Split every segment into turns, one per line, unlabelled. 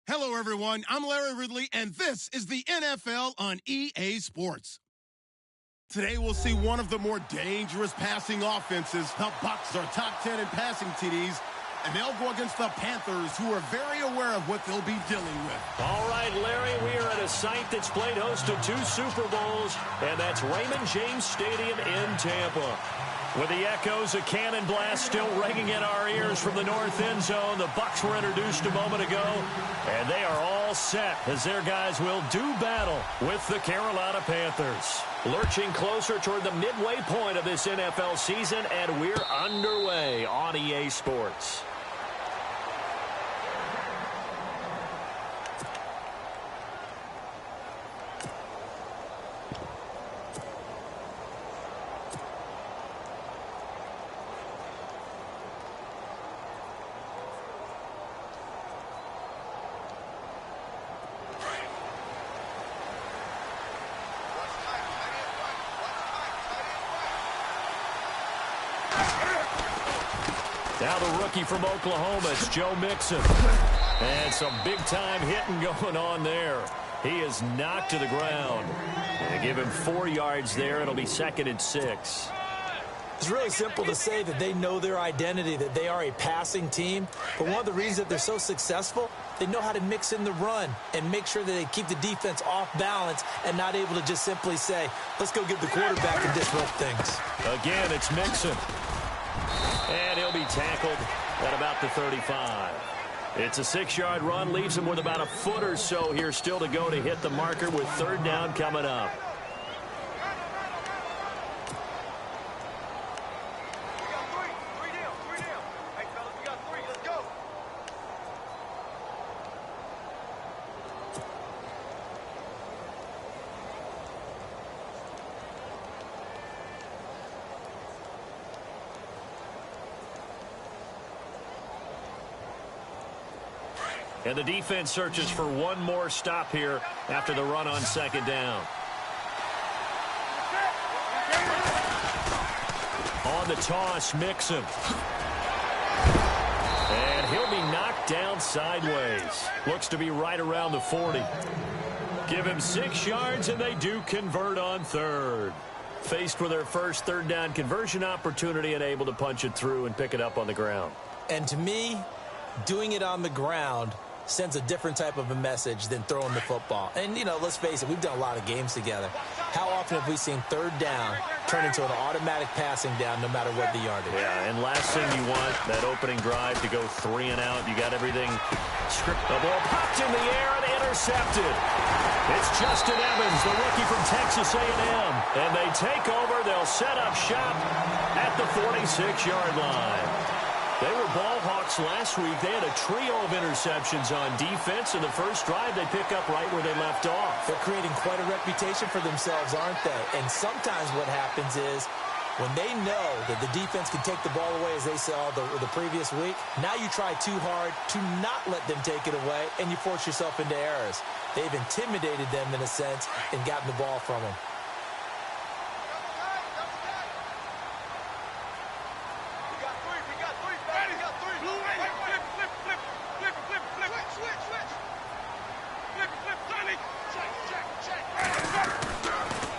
Hello, everyone. I'm Larry Ridley, and this is the NFL on EA Sports. Today, we'll see one of the more dangerous passing offenses. The Bucs are top 10 in passing TDs, and they'll go against the Panthers, who are very aware of what they'll be dealing with.
All right, Larry, we are at a site that's played host to 2 Super Bowls, and that's Raymond James Stadium in Tampa. With the echoes of cannon blast still ringing in our ears from the north end zone, the Bucs were introduced a moment ago, and they are all set as their guys will do battle with the Carolina Panthers. Lurching closer toward the midway point of this NFL season, and we're underway on EA Sports. Now the rookie from Oklahoma, it's Joe Mixon. And some big-time hitting going on there. He is knocked to the ground. And they give him 4 yards there. It'll be 2nd and 6.
It's really simple to say that they know their identity, that they are a passing team. But one of the reasons that they're so successful, they know how to mix in the run and make sure that they keep the defense off balance and not able to just simply say, let's go get the quarterback and disrupt things.
Again, it's Mixon. And he'll be tackled at about the 35. It's a 6-yard run, leaves him with about a foot or so here still to go to hit the marker with third down coming up. And the defense searches for one more stop here after the run on second down. On the toss, Mixon. And he'll be knocked down sideways. Looks to be right around the 40. Give him 6 yards, and they do convert on third. Faced with their first third down conversion opportunity and able to punch it through and pick it up on the ground.
And to me, doing it on the ground sends a different type of a message than throwing the football. And, you know, let's face it, we've done a lot of games together. How often have we seen third down turn into an automatic passing down no matter what the yardage?
Yeah, and last thing you want, that opening drive to go 3 and out. You got everything scripted. The ball popped in the air and intercepted. It's Justin Evans, the rookie from Texas A&M. And they take over. They'll set up shop at the 46-yard line. They were ball hawks last week. They had a trio of interceptions on defense. In the first drive, they pick up right where they left off.
They're creating quite a reputation for themselves, aren't they? And sometimes what happens is when they know that the defense can take the ball away, as they saw the previous week, now you try too hard to not let them take it away, and you force yourself into errors. They've intimidated them in a sense and gotten the ball from them.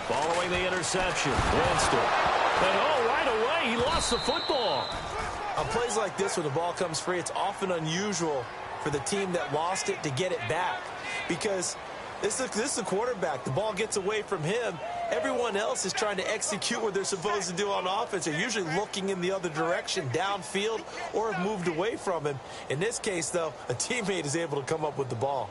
Following the interception, Winston. And right away, he lost the football.
On plays like this, when the ball comes free, it's often unusual for the team that lost it to get it back. Because this is a quarterback. The ball gets away from him. Everyone else is trying to execute what they're supposed to do on offense. They're usually looking in the other direction, downfield, or have moved away from him. In this case, though, a teammate is able to come up with the ball.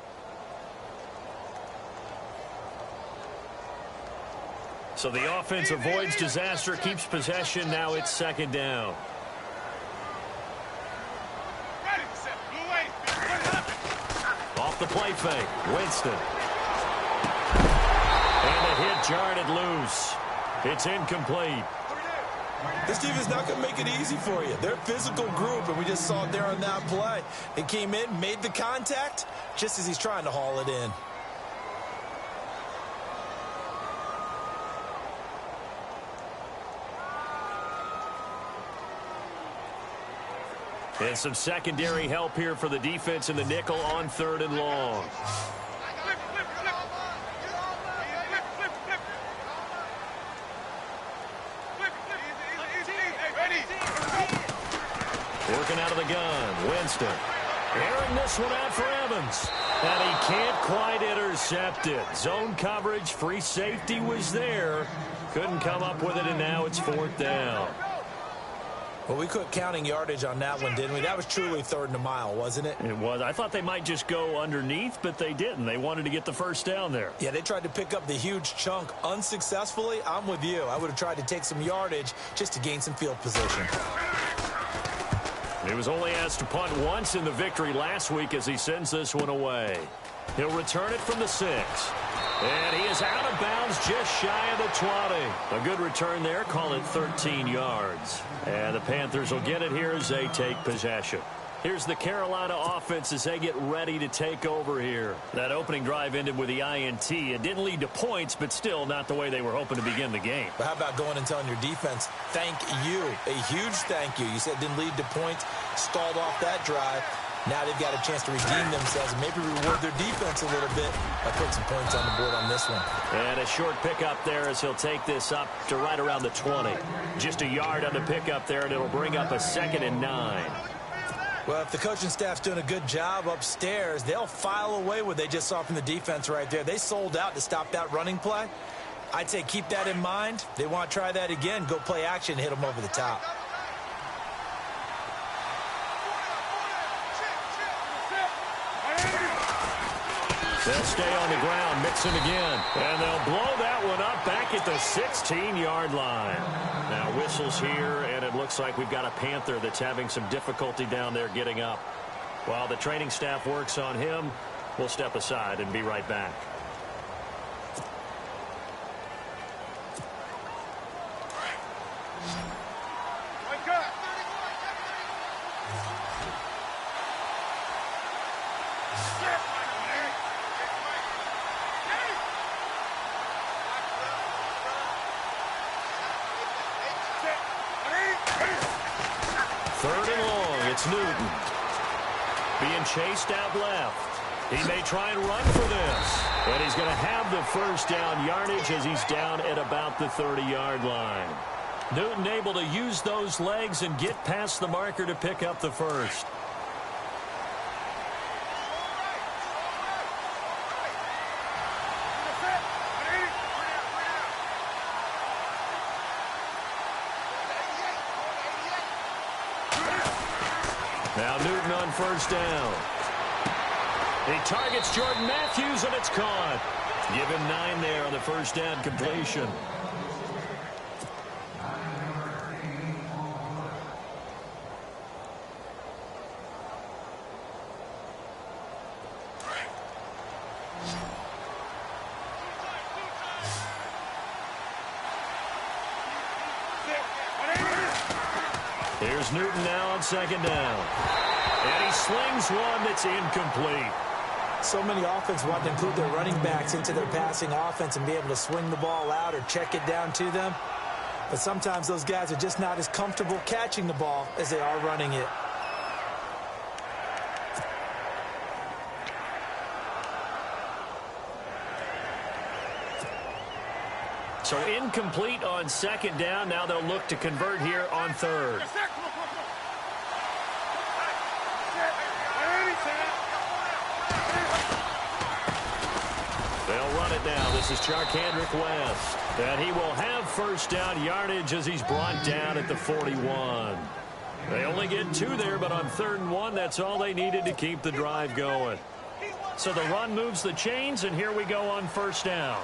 So the offense avoids disaster, keeps possession. Now it's second down. Off the play fake, Winston. And the hit jarred it loose. It's incomplete.
This team is not going to make it easy for you. They're a physical group, and we just saw it there on that play. They came in, made the contact, just as he's trying to haul it in.
And some secondary help here for the defense in the nickel on third and long. Working out of the gun, Winston. Airing this one out for Evans. And he can't quite intercept it. Zone coverage, free safety was there. Couldn't come up with it, and now it's fourth down.
Well, we quit counting yardage on that one, didn't we? That was truly third and a mile, wasn't it?
It was. I thought they might just go underneath, but they didn't. They wanted to get the first down there.
Yeah, they tried to pick up the huge chunk unsuccessfully. I'm with you. I would have tried to take some yardage just to gain some field position.
He was only asked to punt once in the victory last week as he sends this one away. He'll return it from the 6. And he is out of bounds just shy of the 20. A good return there. Call it 13 yards. And the Panthers will get it here as they take possession. Here's the Carolina offense as they get ready to take over here. That opening drive ended with the INT. It didn't lead to points, but still not the way they were hoping to begin the game.
But how about going and telling your defense, thank you, a huge thank you. You said it didn't lead to points, stalled off that drive. Now they've got a chance to redeem themselves and maybe reward their defense a little bit by putting some points on the board on this one.
And a short pickup there as he'll take this up to right around the 20. Just a yard on the pickup there, and it'll bring up a 2nd and 9.
Well, if the coaching staff's doing a good job upstairs, they'll file away what they just saw from the defense right there. They sold out to stop that running play. I'd say keep that in mind. They want to try that again, go play action, hit them over the top.
They'll stay on the ground, mix him again. And they'll blow that one up back at the 16-yard line. Now whistles here, and it looks like we've got a Panther that's having some difficulty down there getting up. While the training staff works on him, we'll step aside and be right back. Newton being chased out left. He may try and run for this, and he's going to have the first down yardage as he's down at about the 30-yard line. Newton able to use those legs and get past the marker to pick up the first. Now Newton on first down. He targets Jordan Matthews, and it's caught. Give him 9 there on the first down completion. Here's Newton now on second down. And he slings one that's incomplete.
So many offenses want to include their running backs into their passing offense and be able to swing the ball out or check it down to them. But sometimes those guys are just not as comfortable catching the ball as they are running it.
So incomplete on second down. Now they'll look to convert here on third. They'll run it now. This is Charkandrick West. And he will have first down yardage as he's brought down at the 41. They only get 2 there, but on 3rd and 1, that's all they needed to keep the drive going. So the run moves the chains, and here we go on first down.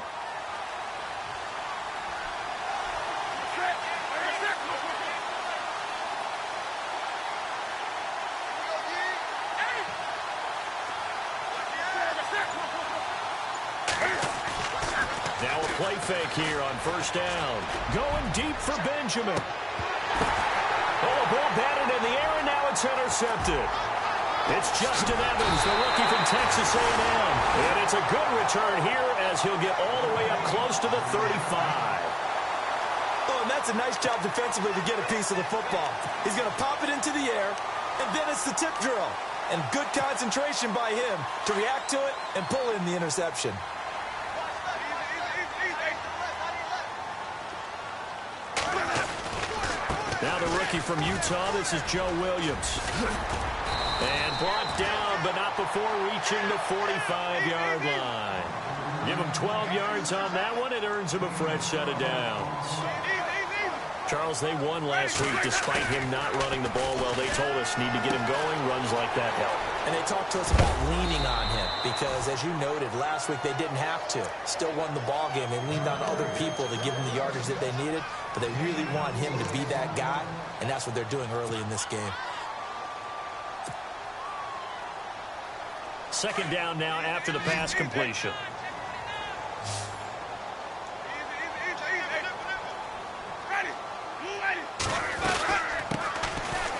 Now a play fake here on first down. Going deep for Benjamin. Oh, a ball batted in the air, and now it's intercepted. It's Justin Evans, the rookie from Texas A&M. And it's a good return here as he'll get all the way up close to the 35.
Oh, and that's a nice job defensively to get a piece of the football. He's going to pop it into the air, and then it's the tip drill. And good concentration by him to react to it and pull in the interception.
Now the rookie from Utah, this is Joe Williams. And brought down, but not before reaching the 45-yard line. Give him 12 yards on that one. It earns him a fresh set of downs. Charles, they won last week despite him not running the ball well. They told us need to get him going. Runs like that help.
And they talked to us about leaning on him because, as you noted, last week they didn't have to. Still won the ball game. They leaned on other people to give them the yardage that they needed, but they really want him to be that guy, and that's what they're doing early in this game.
Second down now after the pass completion.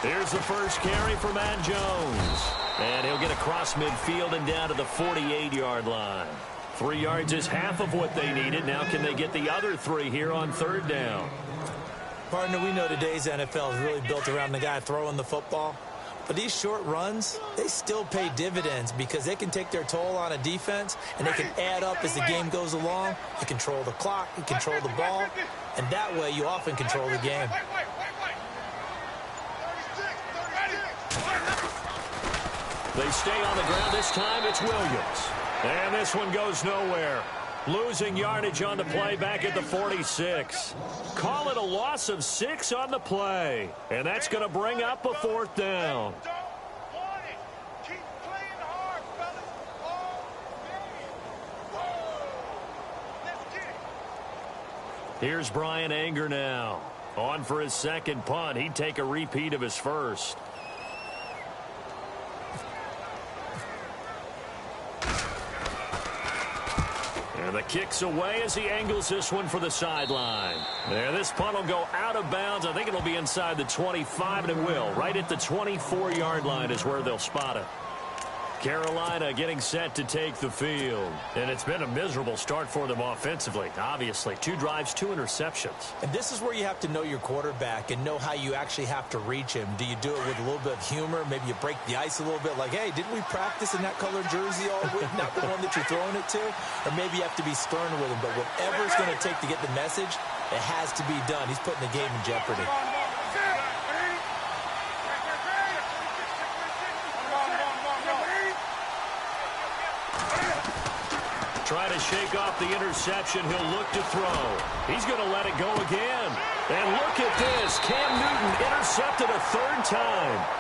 Here's the first carry for Matt Jones. And he'll get across midfield and down to the 48-yard line. 3 yards is half of what they needed. Now can they get the other 3 here on third down?
Partner, we know today's NFL is really built around the guy throwing the football. But these short runs, they still pay dividends because they can take their toll on a defense, and they can add up as the game goes along. You control the clock, you control the ball, and that way you often control the game.
They stay on the ground. This time it's Williams. And this one goes nowhere. Losing yardage on the play back at the 46. Call it a loss of 6 on the play. And that's going to bring up a 4th down. Here's Brian Anger now. On for his second punt. He'd take a repeat of his first. And the kick's away as he angles this one for the sideline. And this punt will go out of bounds. I think it'll be inside the 25, and it will. Right at the 24-yard line is where they'll spot it. Carolina getting set to take the field. And it's been a miserable start for them offensively, obviously. 2 drives, 2 interceptions.
And this is where you have to know your quarterback and know how you actually have to reach him. Do you do it with a little bit of humor? Maybe you break the ice a little bit like, hey, didn't we practice in that colored jersey all week? Not the one that you're throwing it to? Or maybe you have to be stern with him. But whatever it's going to take to get the message, it has to be done. He's putting the game in jeopardy.
Try to shake off the interception. He'll look to throw. He's going to let it go again. And look at this. Cam Newton intercepted a 3rd time.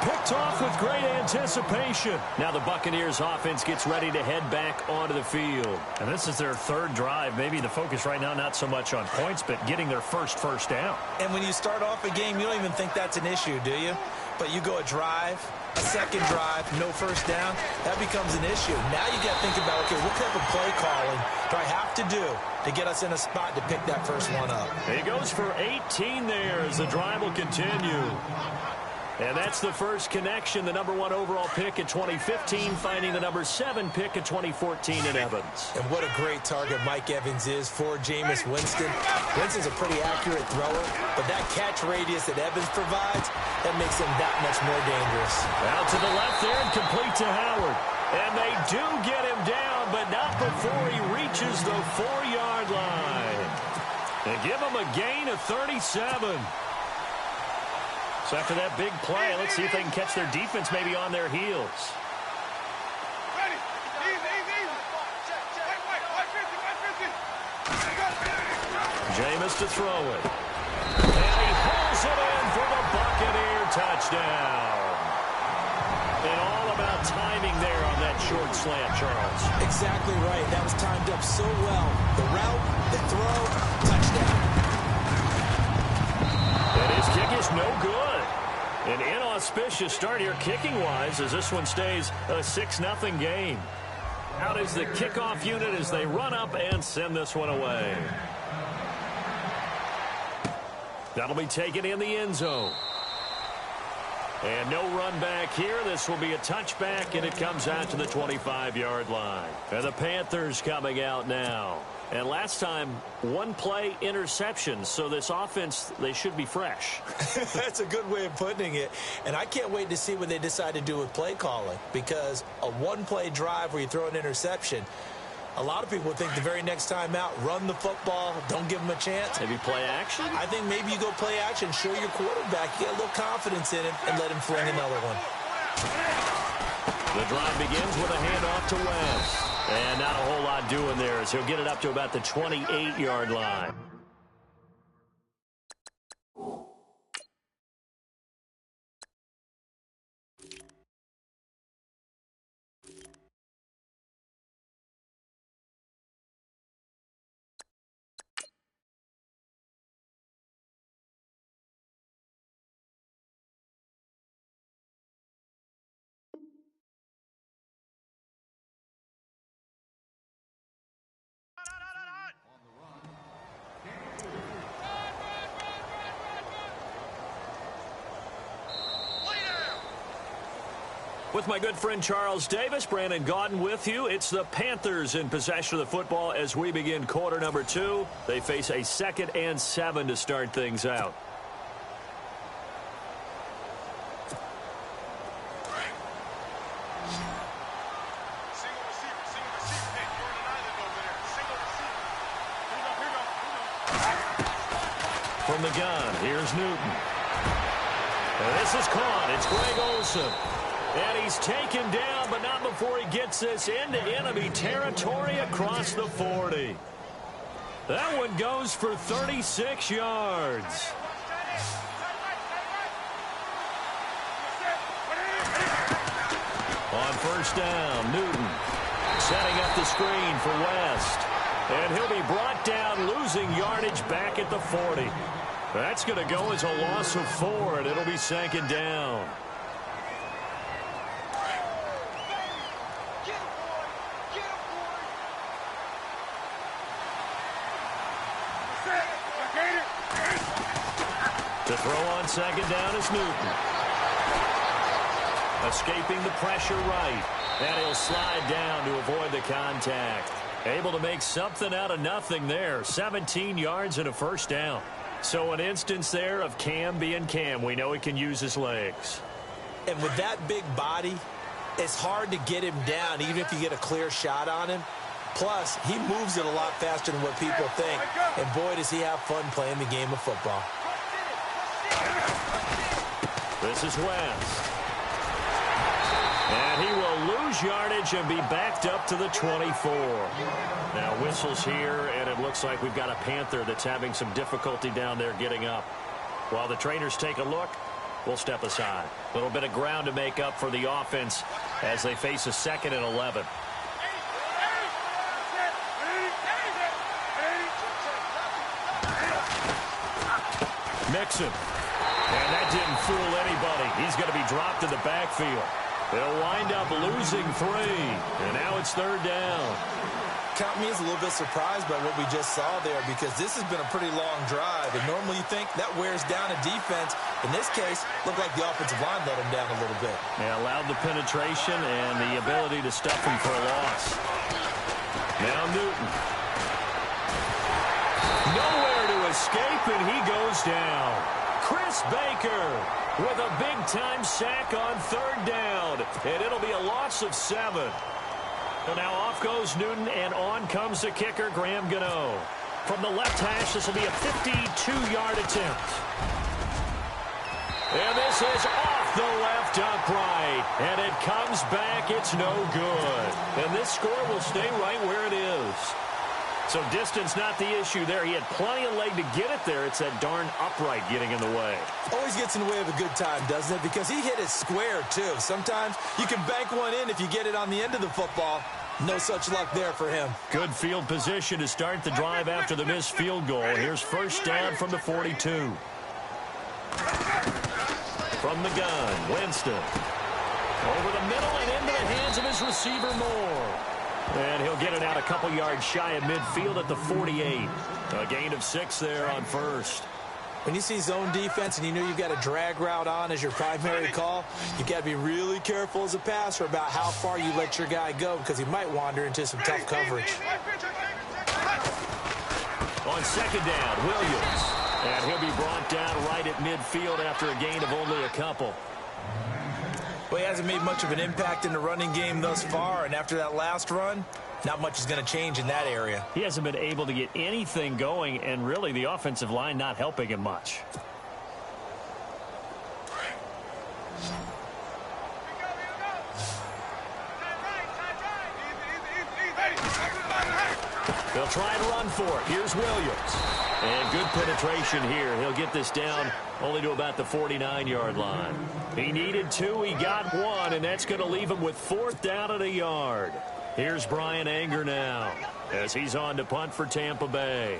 Picked off with great anticipation. Now the Buccaneers offense gets ready to head back onto the field.
And this is their 3rd drive. Maybe the focus right now not so much on points, but getting their first down.
And when you start off a game, you don't even think that's an issue, do you? But you go a drive, a second drive, no first down, that becomes an issue. Now you got to think about, okay, what type of play calling do I have to do to get us in a spot to pick that first one up?
He goes for 18 there as the drive will continue. And that's the first connection, the number 1 overall pick in 2015, finding the number 7 pick in 2014 in Evans.
And what a great target Mike Evans is for Jameis Winston. Winston's a pretty accurate thrower, but that catch radius that Evans provides, that makes him that much more dangerous.
Out to the left there and complete to Howard. And they do get him down, but not before he reaches the 4-yard line. And give him a gain of 37.
So after that big play, let's see if they can catch their defense maybe on their heels.
Jameis to throw it. And he hauls it in for the Buccaneer touchdown. And all about timing there on that short slant, Charles.
Exactly right. That was timed up so well. The route, the throw, touchdown.
And his kick is no good. An inauspicious start here kicking-wise as this one stays a 6-0 game. Out is the kickoff unit as they run up and send this one away. That'll be taken in the end zone. And no run back here. This will be a touchback, and it comes out to the 25-yard line. And the Panthers coming out now. And last time, 1 play interception. So this offense, they should be fresh.
That's a good way of putting it. And I can't wait to see what they decide to do with play calling. Because a 1-play drive where you throw an interception, a lot of people think the very next time out, run the football, don't give them a chance.
Maybe play action?
I think maybe you go play action, show your quarterback, get a little confidence in him, and let him fling another one.
The drive begins with a handoff to West. And not a whole lot doing there as he'll get it up to about the 28-yard line. With my good friend Charles Davis, Brandon Gaudin with you. It's the Panthers in possession of the football as we begin quarter number 2. They face a 2nd and 7 to start things out. From the gun, here's Newton. And this is caught. It's Greg Olsen. And he's taken down, but not before he gets this into enemy territory across the 40. That one goes for 36 yards. On first down, Newton setting up the screen for West. And he'll be brought down, losing yardage back at the 40. That's going to go as a loss of 4, and it'll be second down. To throw on second down is Newton. Escaping the pressure right. And he'll slide down to avoid the contact. Able to make something out of nothing there. 17 yards and a first down. So an instance there of Cam being Cam. We know he can use his legs.
And with that big body, it's hard to get him down, even if you get a clear shot on him. Plus, he moves it a lot faster than what people think. And boy, does he have fun playing the game of football.
This is West. And he will lose yardage and be backed up to the 24. Now whistles here, and it looks like we've got a Panther that's having some difficulty down there getting up. While the trainers take a look, we'll step aside. A little bit of ground to make up for the offense as they face a 2nd and 11. Mixon. And that didn't fool anybody. He's going to be dropped in the backfield. They'll wind up losing 3. And now it's third down.
Count me as a little bit surprised by what we just saw there, because this has been a pretty long drive. And normally you think that wears down a defense. In this case, looked like the offensive line let him down a little bit.
Yeah, allowed the penetration and the ability to stuff him for a loss. Now Newton. Nowhere to escape, and he goes down. Chris Baker with a big-time sack on third down, and it'll be a loss of 7. So now off goes Newton, and on comes the kicker, Graham Gano. From the left hash, this will be a 52-yard attempt. And this is off the left upright, and it comes back. It's no good. And this score will stay right where it is. So distance not the issue there. He had plenty of leg to get it there. It's that darn upright getting in the way.
Always gets in the way of a good time, doesn't it? Because he hit it square, too. Sometimes you can bank one in if you get it on the end of the football. No such luck there for him.
Good field position to start the drive after the missed field goal. Here's first down from the 42. From the gun, Winston. Over the middle and into the hands of his receiver, Moore. And he'll get it out a couple yards shy of midfield at the 48. A gain of 6 there on first.
When you see zone defense and you know you've got a drag route on as your primary call, you've got to be really careful as a passer about how far you let your guy go, because he might wander into some tough coverage.
On second down, Williams. And he'll be brought down right at midfield after a gain of only a couple.
Well, he hasn't made much of an impact in the running game thus far, and after that last run, not much is going to change in that area.
He hasn't been able to get anything going, and really the offensive line not helping him much. They'll try and run for it. Here's Williams. And good penetration here. He'll get this down only to about the 49-yard line. He needed 2. He got 1, and that's going to leave him with 4th down and a yard. Here's Brian Anger now as he's on to punt for Tampa Bay.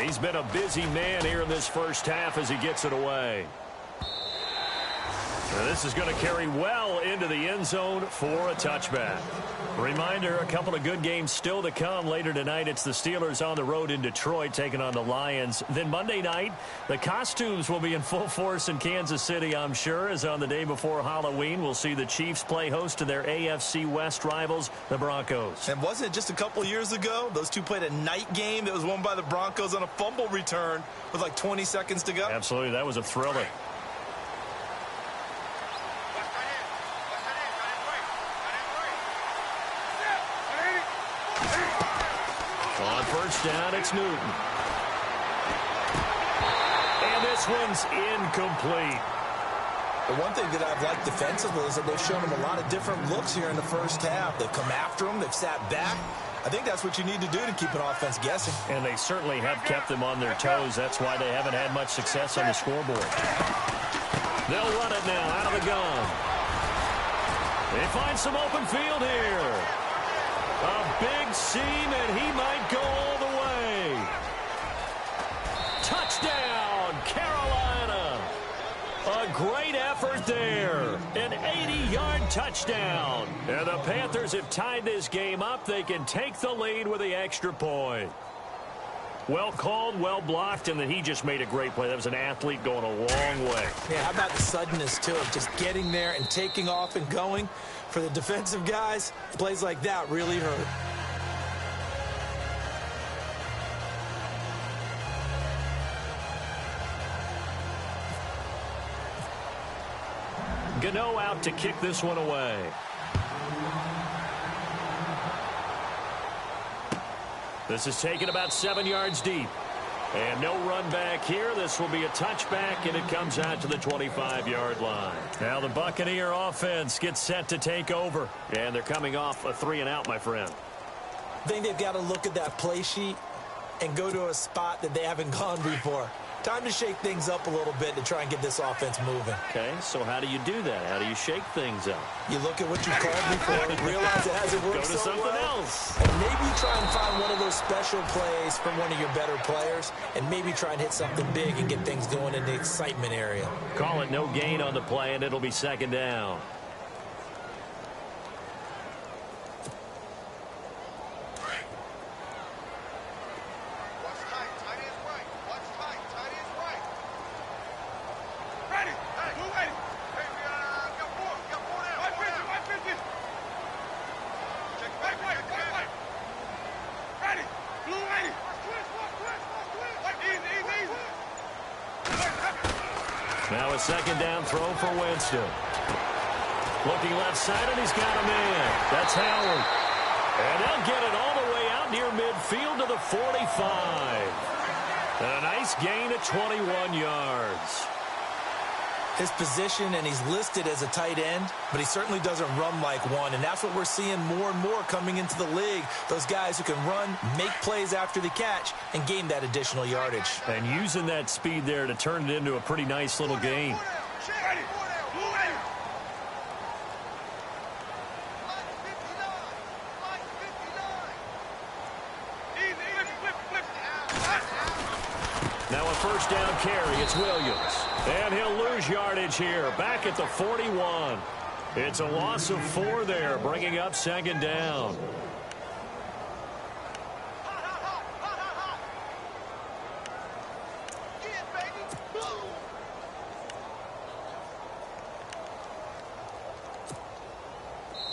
He's been a busy man here in this first half as he gets it away. And this is going to carry well into the end zone for a touchback. Reminder, a couple of good games still to come. Later tonight, it's the Steelers on the road in Detroit taking on the Lions. Then Monday night, the costumes will be in full force in Kansas City, I'm sure, as on the day before Halloween, we'll see the Chiefs play host to their AFC West rivals, the Broncos.
And wasn't it just a couple years ago, those two played a night game that was won by the Broncos on a fumble return with like 20 seconds to go?
Absolutely, that was a thriller. On first down, it's Newton. And this one's incomplete.
The one thing that I've liked defensively is that they've shown him a lot of different looks here in the first half. They've come after him. They've sat back. I think that's what you need to do to keep an offense guessing.
And they certainly have kept them on their toes. That's why they haven't had much success on the scoreboard. They'll run it now out of the gun. They find some open field here. A big seam, and he might go all the way. Touchdown, Carolina. A great effort there. An 80-yard touchdown. And the Panthers have tied this game up. They can take the lead with the extra point. Well called, well blocked, and then he just made a great play. That was an athlete going a long way.
Yeah, how about the suddenness, too, of just getting there and taking off and going? For the defensive guys, plays like that really hurt.
Gano out to kick this one away. This is taken about 7 yards deep. And no run back here. This will be a touchback, and it comes out to the 25-yard line. Now the Buccaneer offense gets set to take over. And they're coming off a 3-and-out, my friend.
I think they've got to look at that play sheet and go to a spot that they haven't gone before. Time to shake things up a little bit to try and get this offense moving.
Okay, so how do you do that? How do you shake things up?
You look at what you called before, realize it hasn't worked
Go to
so
something
well,
else.
and maybe try and find one of those special plays from one of your better players, and maybe try and hit something big and get things going in the excitement area.
Call it no gain on the play, and it'll be second down. Now a second down throw for Winston. Looking left side, and he's got a man. That's Howard. And they'll get it all the way out near midfield to the 45. And a nice gain of 21 yards.
His position, and he's listed as a tight end, but he certainly doesn't run like one, and that's what we're seeing more and more coming into the league. Those guys who can run, make plays after the catch, and gain that additional yardage.
And using that speed there to turn it into a pretty nice little gain. Now a first down carry. It's Williams. And he'll lose yardage here. Back at the 41. It's a loss of 4 there, bringing up second down.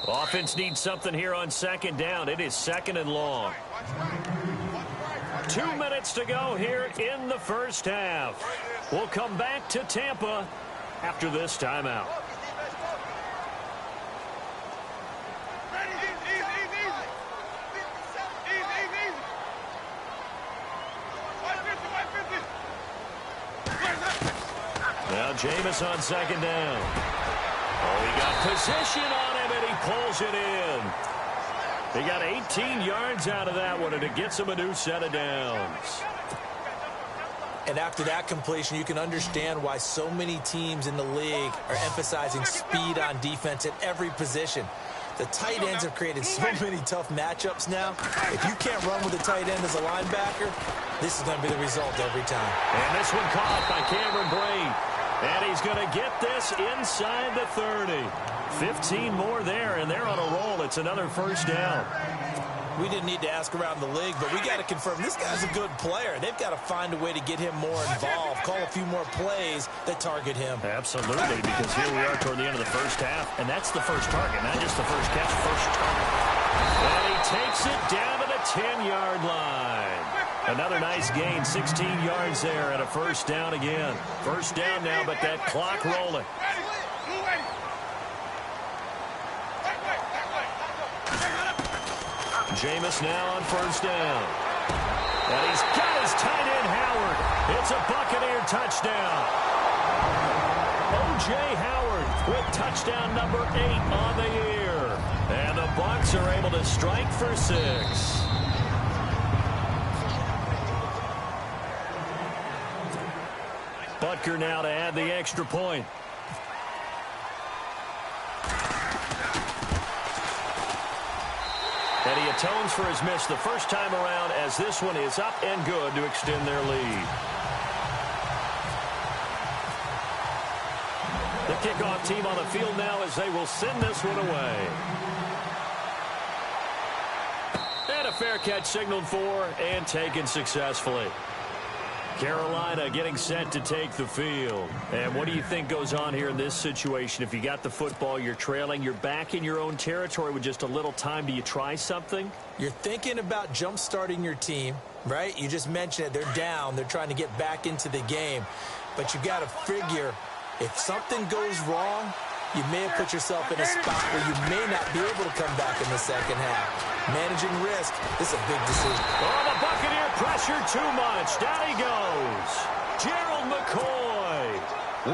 Offense needs something here on second down. It is second and long. 2 minutes to go here in the first half. We'll come back to Tampa after this timeout. Now Jameis on second down. Oh, he got position on him, and he pulls it in. He got 18 yards out of that one, and it gets him a new set of downs.
And after that completion, you can understand why so many teams in the league are emphasizing speed on defense at every position. The tight ends have created so many tough matchups now. If you can't run with a tight end as a linebacker, this is going to be the result every time.
And this one caught by Cameron Brate. And he's going to get this inside the 30. 15 more there, and they're on a roll. It's another first down.
We didn't need to ask around the league, but we got to confirm this guy's a good player. They've got to find a way to get him more involved, call a few more plays that target him.
Absolutely, because here we are toward the end of the first half, and that's the first target, not just the first catch, first target. And he takes it down to the 10-yard line. Another nice gain, 16 yards there, and a first down again. First down now, but that clock rolling. Jameis now on first down. And he's got his tight end, Howard. It's a Buccaneer touchdown. O.J. Howard with touchdown number 8 on the year. And the Bucs are able to strike for 6. Butker now to add the extra point. And he atones for his miss the first time around as this one is up and good to extend their lead. The kickoff team on the field now as they will send this one away. And a fair catch signaled for and taken successfully. Carolina getting set to take the field. And what do you think goes on here in this situation? If you got the football, you're trailing, you're back in your own territory with just a little time. Do you try something?
You're thinking about jump-starting your team, right? You just mentioned it. They're down. They're trying to get back into the game. But you got to figure, if something goes wrong, you may have put yourself in a spot where you may not be able to come back in the second half. Managing risk, this is a big decision.
Oh, the Buccaneer pressure too much. Down he goes. Gerald McCoy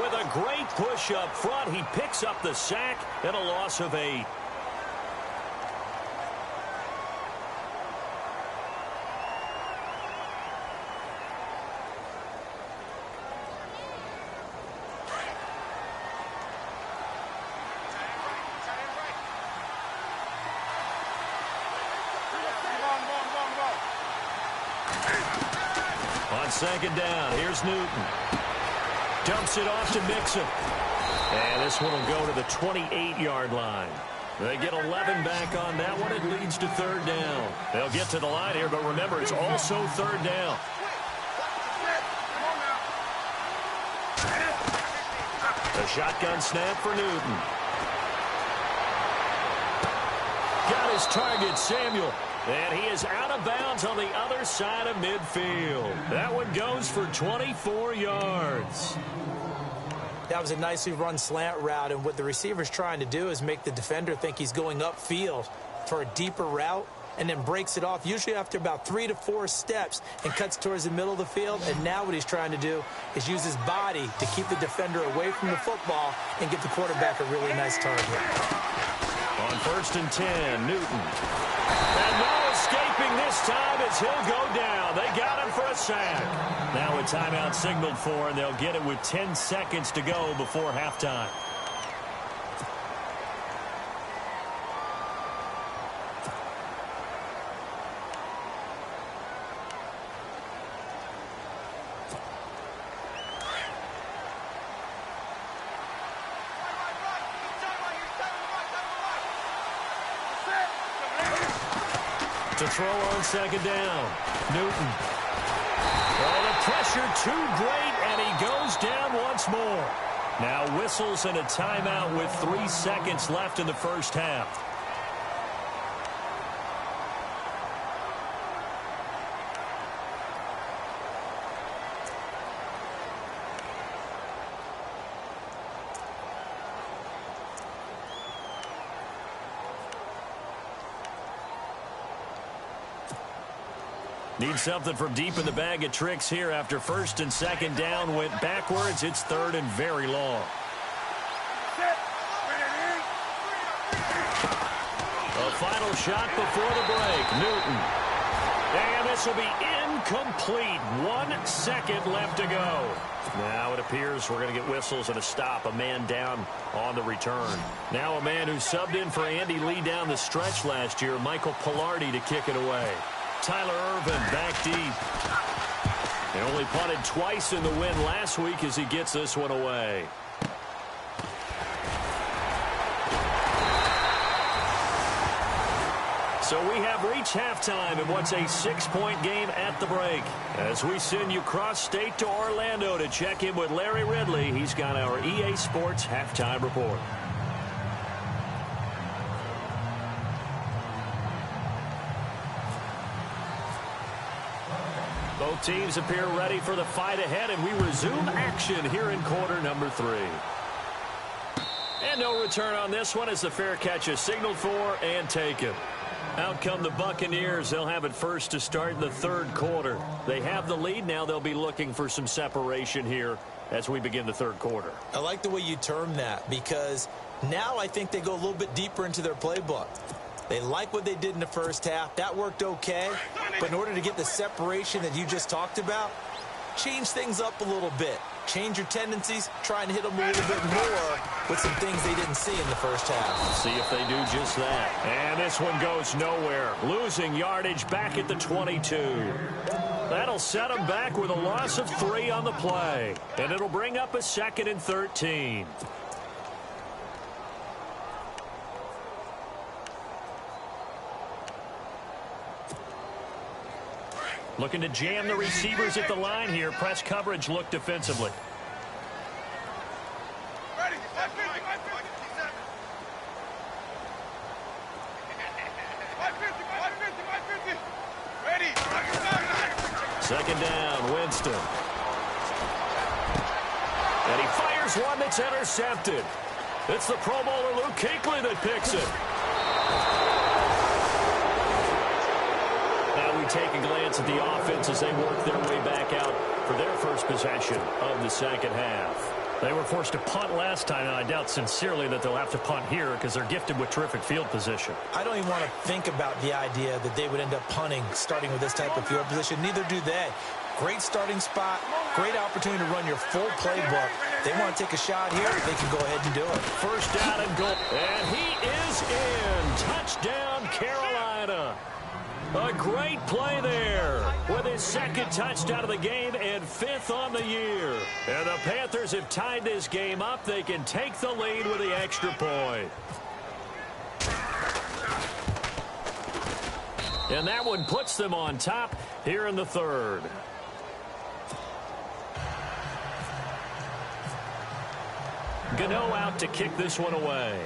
with a great push up front. He picks up the sack and a loss of 8. On second down, here's Newton. Dumps it off to Mixon. And this one will go to the 28-yard line. They get 11 back on that one. It leads to third down. They'll get to the line here, but remember, it's also third down. A shotgun snap for Newton. Got his target, Samuel. And he is out of bounds on the other side of midfield. That one goes for 24 yards.
That was a nicely run slant route, and what the receiver's trying to do is make the defender think he's going upfield for a deeper route and then breaks it off, usually after about 3 to 4 steps, and cuts towards the middle of the field. And now what he's trying to do is use his body to keep the defender away from the football and get the quarterback a really nice target.
On first and 10, Newton. And no escaping this time as he'll go down. They got him for a sack. Now a timeout signaled for, and they'll get it with 10 seconds to go before halftime. To throw on second down, Newton. Oh, the pressure too great, and he goes down once more. Now whistles and a timeout with 3 seconds left in the first half. Need something from deep in the bag of tricks here after first and second down went backwards. It's third and very long. A final shot before the break. Newton. And this will be incomplete. 1 second left to go. Now it appears we're going to get whistles and a stop. A man down on the return. Now a man who subbed in for Andy Lee down the stretch last year, Michael Pilardi, to kick it away. Tyler Irvin back deep. He only punted twice in the win last week as he gets this one away. So we have reached halftime in what's a 6-point game at the break. As we send you cross-state to Orlando to check in with Larry Ridley, he's got our EA Sports halftime report. Both teams appear ready for the fight ahead, and we resume action here in quarter number 3. And no return on this one as the fair catch is signaled for and taken. Out come the Buccaneers. They'll have it first to start the third quarter. They have the lead. Now they'll be looking for some separation here as we begin the third quarter.
I like the way you term that, because now I think they go a little bit deeper into their playbook. They like what they did in the first half. That worked okay. But in order to get the separation that you just talked about, change things up a little bit. Change your tendencies, try and hit them a little bit more with some things they didn't see in the first half.
See if they do just that. And this one goes nowhere. Losing yardage back at the 22. That'll set them back with a loss of 3 on the play. And it'll bring up a 2nd and 13. Looking to jam the receivers at the line here. Press coverage look defensively.
Ready.
2nd down, Winston. And he fires one that's intercepted. It's the Pro Bowler Luke Kuechly that picks it. We take a glance at the offense as they work their way back out for their first possession of the second half.
They were forced to punt last time, and I doubt sincerely that they'll have to punt here because they're gifted with terrific field position.
I don't even want to think about the idea that they would end up punting starting with this type of field position. Neither do they. Great starting spot, great opportunity to run your full playbook. They want to take a shot here, they can go ahead and do it.
First down and goal. And he is in. Touchdown, Carolina. A great play there with his 2nd touchdown of the game and 5th on the year. And the Panthers have tied this game up. They can take the lead with the extra point. And that one puts them on top here in the third. Gano out to kick this one away.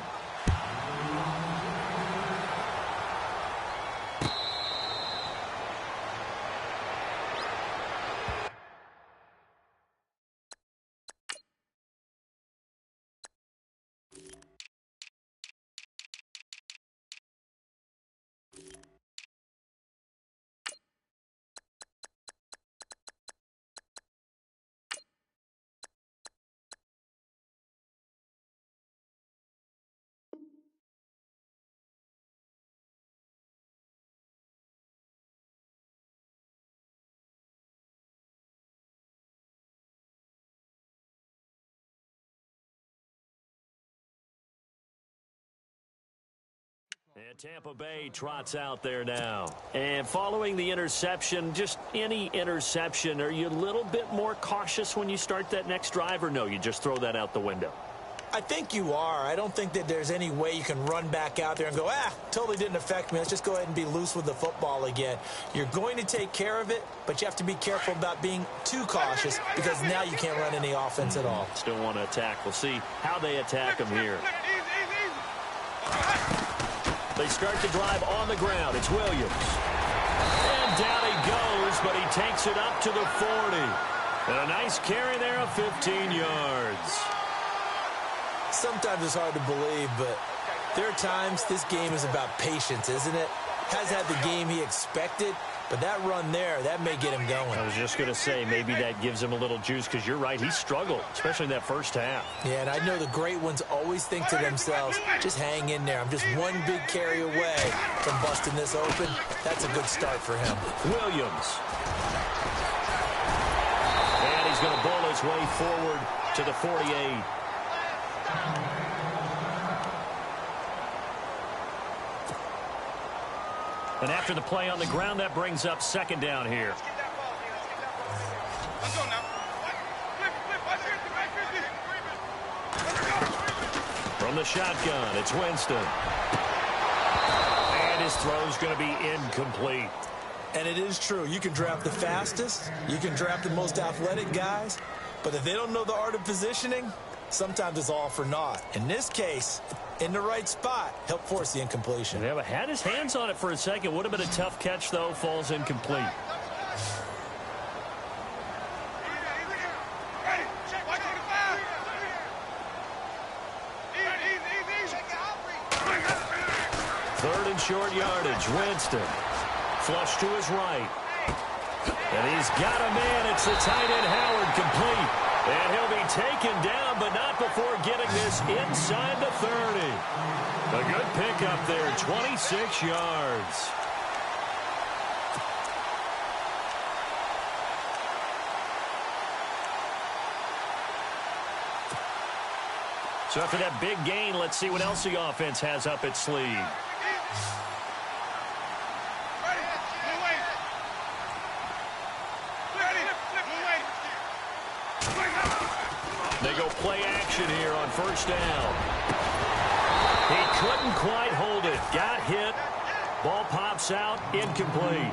And Tampa Bay trots out there now. And following the interception, just any interception, are you a little bit more cautious when you start that next drive, or no, you just throw that out the window?
I think you are. I don't think that there's any way you can run back out there and go, totally didn't affect me. Let's just go ahead and be loose with the football again. You're going to take care of it, but you have to be careful about being too cautious because now you can't run any offense at all.
Still want to attack. We'll see how they attack them here. They start the drive on the ground. It's Williams. And down he goes, but he takes it up to the 40. And a nice carry there of 15 yards.
Sometimes it's hard to believe, but there are times this game is about patience, isn't it? Has had the game he expected, but that run there, that may get him going.
I was just going to say, maybe that gives him a little juice because you're right, he struggled, especially in that first half.
Yeah, and I know the great ones always think to themselves, just hang in there. I'm just one big carry away from busting this open. That's a good start for him.
Williams. And he's going to bowl his way forward to the 48.
And after the play on the ground, that brings up 2nd down here.
From the shotgun, it's Winston. And his throw's going to be incomplete.
And it is true. You can draft the fastest. You can draft the most athletic guys. But if they don't know the art of positioning, sometimes it's all for naught. In this case, in the right spot, helped force the incompletion.
Yeah, but had his hands on it for a second. Would have been a tough catch, though. Falls incomplete. Third and short yardage. Winston. Flush to his right. And he's got a man. It's the tight end, Howard, complete. And he'll be taken down, but not before getting this inside the 30. A good pickup there, 26 yards. So after that big gain, let's see what else the offense has up its sleeve. They go play action here on first down. He couldn't quite hold it. Got hit. Ball pops out. Incomplete.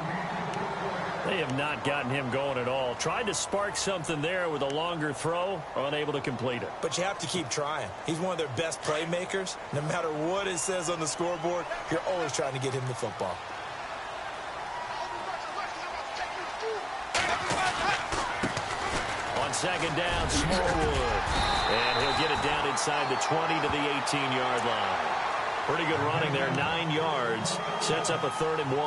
They have not gotten him going at all. Tried to spark something there with a longer throw. Unable to complete it.
But you have to keep trying. He's one of their best playmakers. No matter what it says on the scoreboard, you're always trying to get him the football.
On second down, Smallwood. And he'll get it down inside the 20 to the 18-yard line. Pretty good running there, 9 yards. Sets up a 3rd and 1.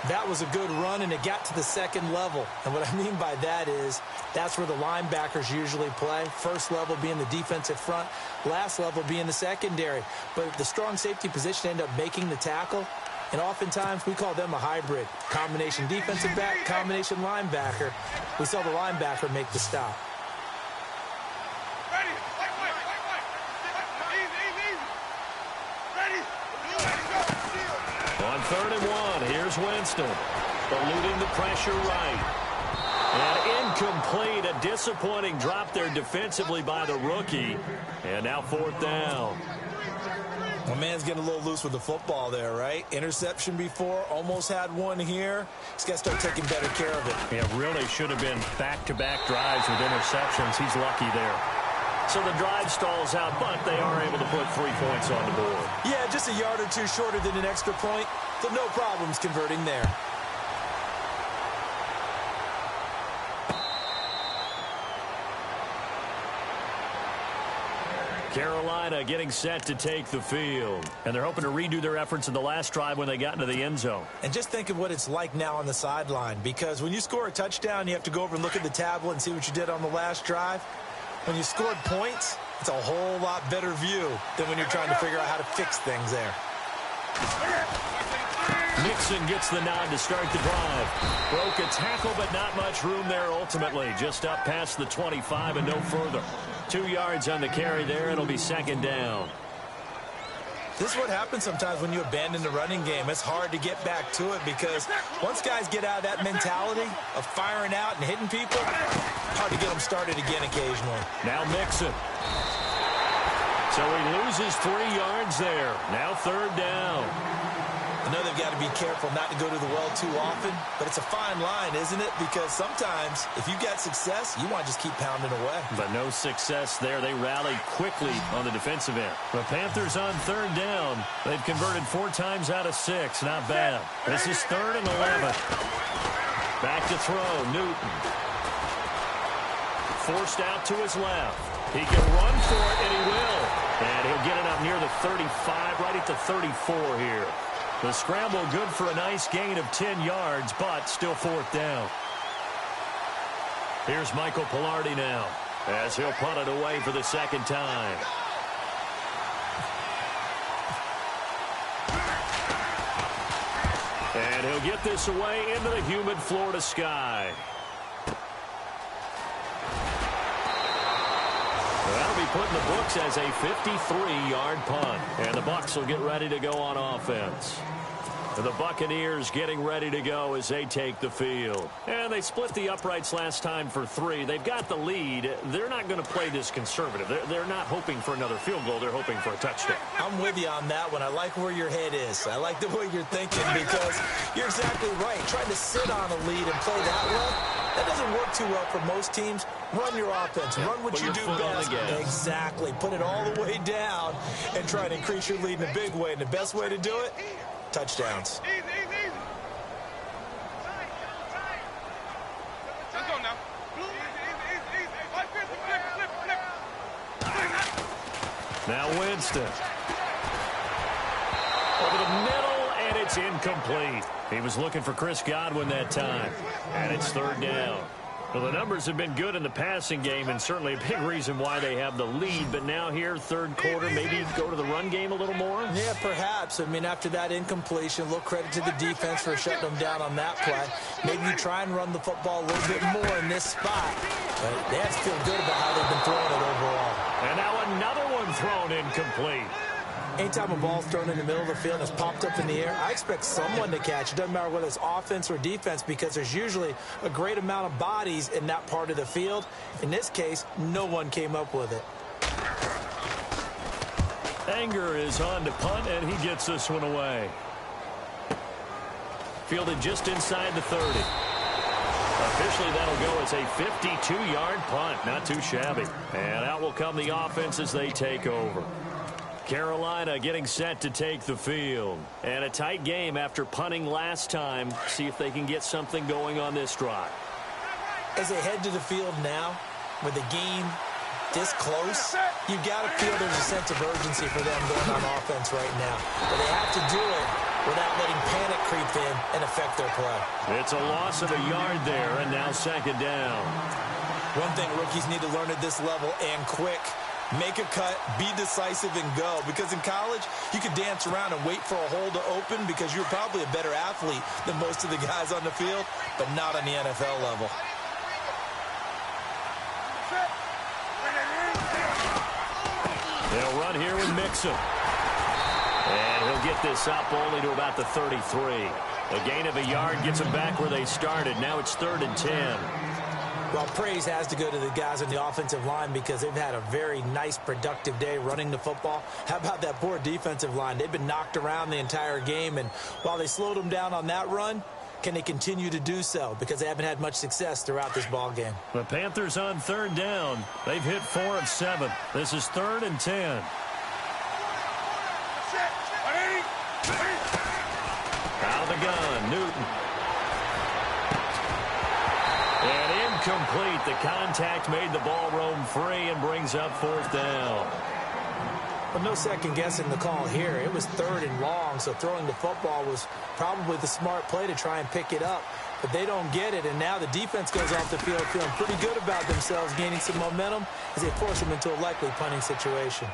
That was a good run, and it got to the second level. And what I mean by that is that's where the linebackers usually play. First level being the defensive front, last level being the secondary. But the strong safety position ended up making the tackle. And oftentimes we call them a hybrid. Combination defensive back, combination linebacker. We saw the linebacker make the stop.
On 3rd and 1, here's Winston. Eluding the pressure right. And incomplete. A disappointing drop there defensively by the rookie. And now 4th down.
My man's getting a little loose with the football there, right? Interception before, almost had one here. He's got to start taking better care of it.
Yeah, really should have been back-to-back drives with interceptions. He's lucky there. So the drive stalls out, but they are able to put 3 points on the board.
Yeah, just a yard or two shorter than an extra point, so no problems converting there.
Carolina getting set to take the field. And they're hoping to redo their efforts in the last drive when they got into the end zone.
And just think of what it's like now on the sideline, because when you score a touchdown, you have to go over and look at the tablet and see what you did on the last drive. When you scored points, it's a whole lot better view than when you're trying to figure out how to fix things there.
Mixon gets the nod to start the drive. Broke a tackle, but not much room there ultimately. Just up past the 25 and no further. 2 yards on the carry there. It'll be 2nd down.
This is what happens sometimes when you abandon the running game. It's hard to get back to it because once guys get out of that mentality of firing out and hitting people, hard to get them started again occasionally.
Now Mixon. So he loses 3 yards there. Now 3rd down.
I know they've got to be careful not to go to the well too often, but it's a fine line, isn't it? Because sometimes if you've got success, you want to just keep pounding away.
But no success there. They rallied quickly on the defensive end. The Panthers on 3rd down. They've converted 4 times out of 6. Not bad. This is 3rd and 11. Back to throw. Newton. Forced out to his left. He can run for it, and he will. And he'll get it up near the 35, right at the 34 here. The scramble good for a nice gain of 10 yards, but still 4th down. Here's Michael Pilardi now as he'll punt it away for the 2nd time. And he'll get this away into the humid Florida sky. That'll be put in the books as a 53-yard punt. And the Bucs will get ready to go on offense. The Buccaneers getting ready to go as they take the field. And they split the uprights last time for 3. They've got the lead. They're not going to play this conservative. They're not hoping for another field goal. They're hoping for a touchdown.
I'm with you on that one. I like where your head is. I like the way you're thinking because you're exactly right. Trying to sit on a lead and play that way, that doesn't work too well for most teams. Run your offense. Run what you do best. Exactly. Put it all the way down and try to increase your lead in a big way. And the best way to do it, touchdowns.
Now Winston. Over the middle, and it's incomplete. He was looking for Chris Godwin that time. And it's 3rd down. Well, the numbers have been good in the passing game, and certainly a big reason why they have the lead. But now here, 3rd quarter, maybe go to the run game a little more?
Yeah, perhaps. I mean, after that incompletion, a little credit to the defense for shutting them down on that play. Maybe you try and run the football a little bit more in this spot. But they have to feel good about how they've been throwing it overall.
And now another one thrown incomplete.
Anytime a ball's thrown in the middle of the field and it's popped up in the air, I expect someone to catch. It doesn't matter whether it's offense or defense because there's usually a great amount of bodies in that part of the field. In this case, no one came up with it.
Anger is on to punt, and he gets this one away. Fielded just inside the 30. Officially, that'll go as a 52-yard punt. Not too shabby. And out will come the offense as they take over. Carolina getting set to take the field. And a tight game after punting last time. See if they can get something going on this drive.
As they head to the field now, with the game this close, you've got to feel there's a sense of urgency for them going on offense right now. But they have to do it without letting panic creep in and affect their play.
It's a loss of a yard there, and now 2nd down.
One thing rookies need to learn at this level, and quick, make a cut, be decisive, and go. Because in college, you could dance around and wait for a hole to open because you're probably a better athlete than most of the guys on the field, but not on the NFL level.
They'll run here with Mixon. And he'll get this up only to about the 33. A gain of a yard gets them back where they started. Now it's 3rd and 10.
Well, praise has to go to the guys on the offensive line because they've had a very nice, productive day running the football. How about that poor defensive line? They've been knocked around the entire game, and while they slowed them down on that run, can they continue to do so? Because they haven't had much success throughout this ball game.
The Panthers on 3rd down. They've hit 4 of 7. This is 3rd and 10. Out of the gun, Newton. And incomplete. The contact made the ball roam free and brings up 4th down.
Well, no second guessing the call here. It was 3rd and long, so throwing the football was probably the smart play to try and pick it up. But they don't get it, and now the defense goes off the field feeling pretty good about themselves, gaining some momentum as they force them into a likely punting situation.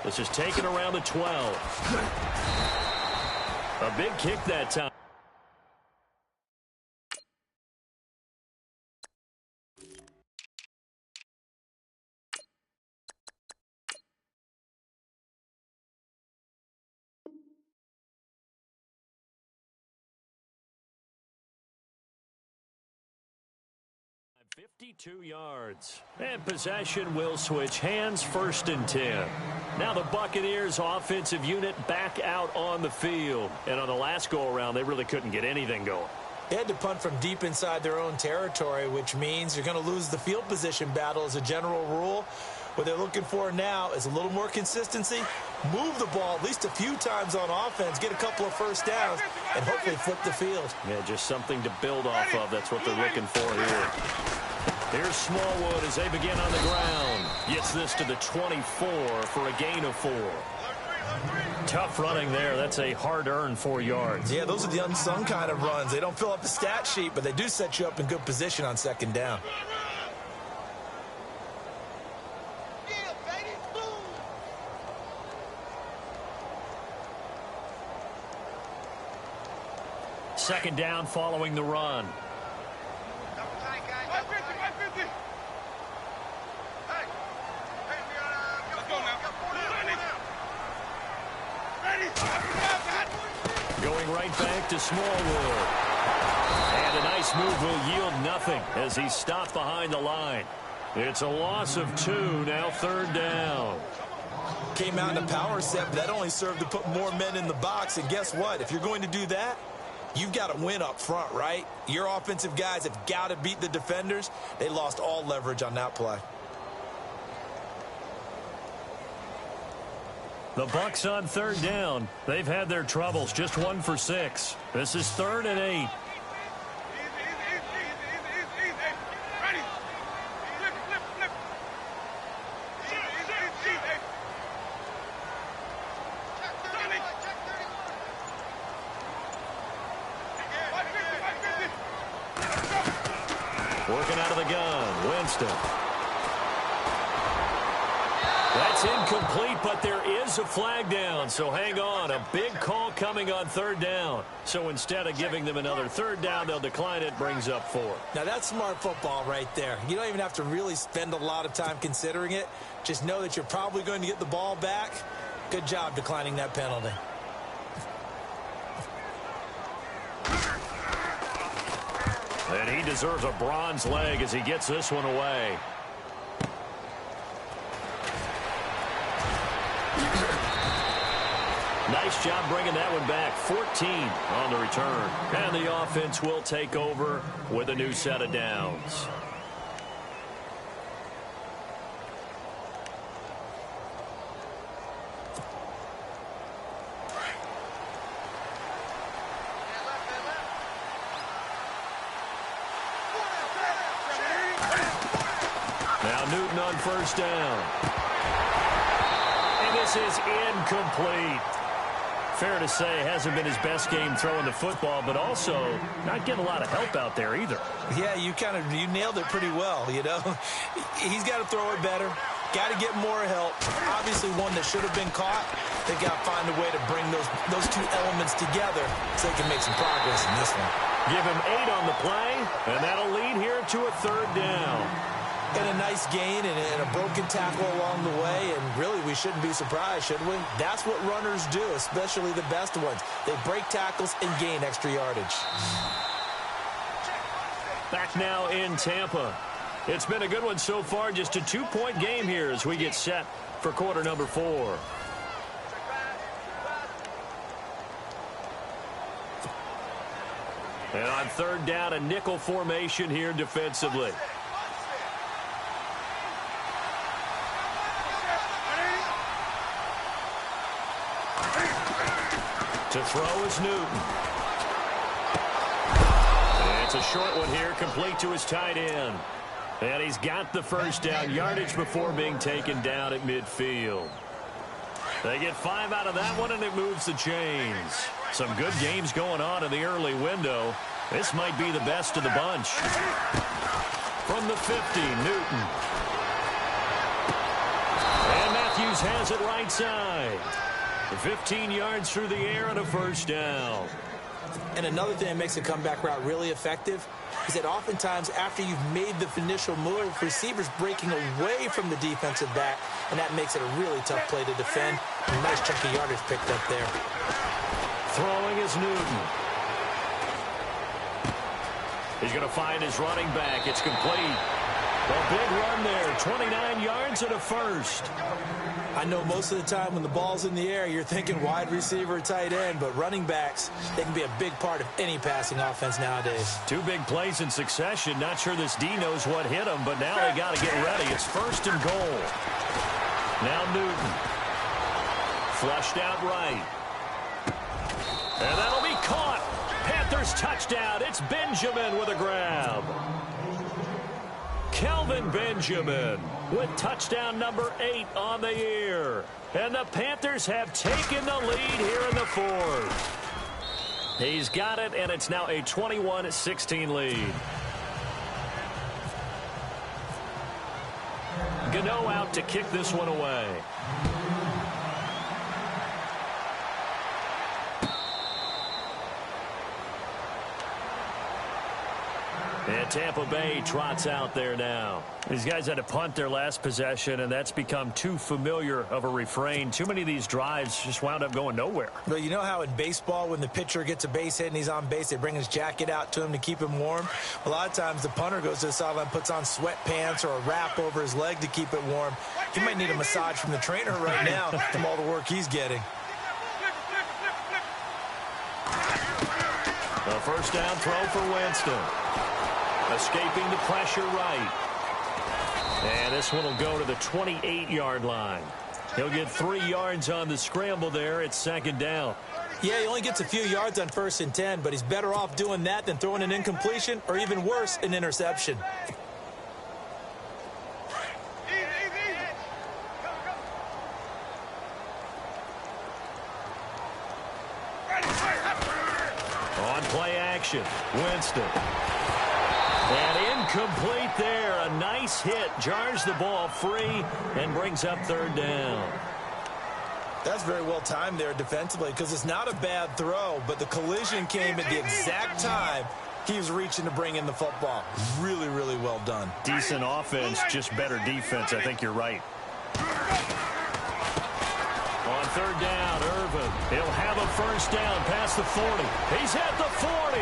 This is taken around the 12. A big kick that time. $52 yards. And possession will switch hands, 1st and 10. Now the Buccaneers offensive unit back out on the field. And on the last go-around, they really couldn't get anything going.
They had to punt from deep inside their own territory, which means you're going to lose the field position battle as a general rule. What they're looking for now is a little more consistency, move the ball at least a few times on offense, get a couple of first downs, and hopefully flip the field.
Yeah, just something to build off of. That's what they're looking for here. Here's Smallwood as they begin on the ground. Gets this to the 24 for a gain of 4. Tough running there. That's a hard-earned 4 yards.
Yeah, those are the unsung kind of runs. They don't fill up the stat sheet, but they do set you up in good position on 2nd down.
Second down following the run. right back to Smallwood. And a nice move will yield nothing as he's stopped behind the line. It's a loss of 2, now 3rd down.
Came out in a power set, but that only served to put more men in the box. And guess what? If you're going to do that, you've got to win up front, right? Your offensive guys have got to beat the defenders. They lost all leverage on that play.
The Bucs on 3rd down. They've had their troubles, just 1 for 6. This is 3rd and 8. Working out of the gun, Winston. That's incomplete, but there is a flag down, so hang on. A big call coming on 3rd down. So instead of giving them another 3rd down, they'll decline it, brings up 4.
Now, that's smart football right there. You don't even have to really spend a lot of time considering it. Just know that you're probably going to get the ball back. Good job declining that penalty.
And he deserves a bronze leg as he gets this one away. Nice job bringing that one back. 14 on the return. And the offense will take over with a new set of downs. Now Newton on 1st down. And this is incomplete. Fair to say, hasn't been his best game throwing the football, but also not getting a lot of help out there either.
Yeah, you nailed it pretty well, you know. He's got to throw it better. Got to get more help. Obviously one that should have been caught. They got to find a way to bring those two elements together so they can make some progress in this one.
Give him 8 on the play, and that'll lead here to a 3rd down.
And a nice gain and a broken tackle along the way, and really we shouldn't be surprised, should we? That's what runners do, especially the best ones. They break tackles and gain extra yardage.
Back now in Tampa. It's been a good one so far, just a 2-point game here as we get set for quarter number 4. And on 3rd down, a nickel formation here defensively. To throw is Newton. And it's a short one here, complete to his tight end. And he's got the 1st down, yardage before being taken down at midfield. They get 5 out of that one, and it moves the chains. Some good games going on in the early window. This might be the best of the bunch. From the 50, Newton. And Matthews has it right side. 15 yards through the air and a 1st down.
And another thing that makes a comeback route really effective is that oftentimes after you've made the initial move, receivers breaking away from the defensive back, and that makes it a really tough play to defend. A nice chunk of yardage picked up there.
Throwing is Newton. He's going to find his running back. It's complete. A big run there, 29 yards and a 1st.
I know most of the time when the ball's in the air, you're thinking wide receiver, tight end, but running backs, they can be a big part of any passing offense nowadays.
2 big plays in succession. Not sure this D knows what hit him, but now they got to get ready. It's 1st and goal. Now Newton. Flushed out right. And that'll be caught. Panthers touchdown. It's Benjamin with a grab. Kelvin Benjamin with touchdown number 8 on the year. And the Panthers have taken the lead here in the 4th. He's got it, and it's now a 21-16 lead. Gano out to kick this one away. And Tampa Bay trots out there now.
These guys had to punt their last possession, and that's become too familiar of a refrain. Too many of these drives just wound up going nowhere.
Well, you know how in baseball, when the pitcher gets a base hit and he's on base, they bring his jacket out to him to keep him warm? A lot of times the punter goes to the sideline, puts on sweatpants or a wrap over his leg to keep it warm. He might need a massage from the trainer right now from all the work he's getting.
A first down throw for Winston. Escaping the pressure right. And this one will go to the 28-yard line. He'll get 3 yards on the scramble there. It's second down.
Yeah, he only gets a few yards on 1st and 10, but he's better off doing that than throwing an incompletion or even worse, an interception.
On play action, Winston. And incomplete there. A nice hit. Jars the ball free and brings up third down.
That's very well timed there defensively because it's not a bad throw, but the collision came at the exact time he was reaching to bring in the football. Really, really well done.
Decent offense, just better defense. I think you're right.
On third down, Irvin. He'll have a first down past the 40. He's at the 40,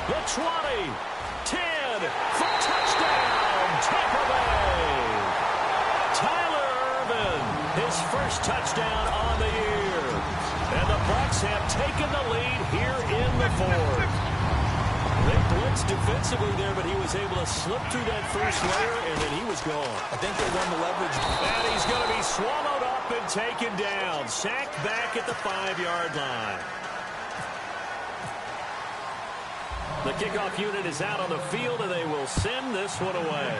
the 20, 10, for touchdown, Tampa Bay. Tyler Irvin, his first touchdown on the year. And the Bucs have taken the lead here in the fourth. They blitzed defensively there, but he was able to slip through that first layer, and then he was gone.
I think they won the leverage.
And he's going to be swallowed up and taken down. Sacked back at the 5-yard line. The kickoff unit is out on the field, and they will send this one away.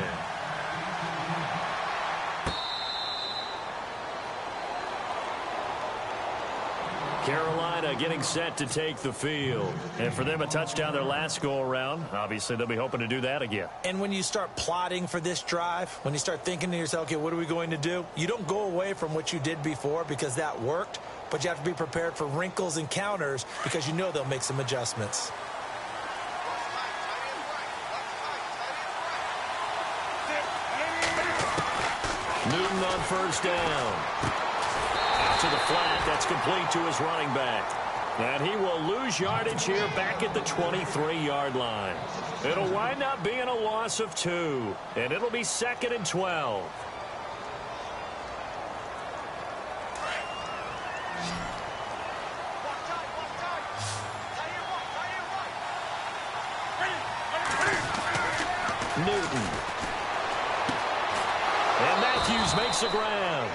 Carolina getting set to take the field.
And for them, a touchdown their last go-around. Obviously, they'll be hoping to do that again.
And when you start plotting for this drive, when you start thinking to yourself, okay, what are we going to do? You don't go away from what you did before because that worked, but you have to be prepared for wrinkles and counters because you know they'll make some adjustments.
Newton on first down. Out to the flat. That's complete to his running back. And he will lose yardage here back at the 23-yard line. It'll wind up being a loss of 2. And it'll be 2nd and 12. Newton. And Matthews makes the ground.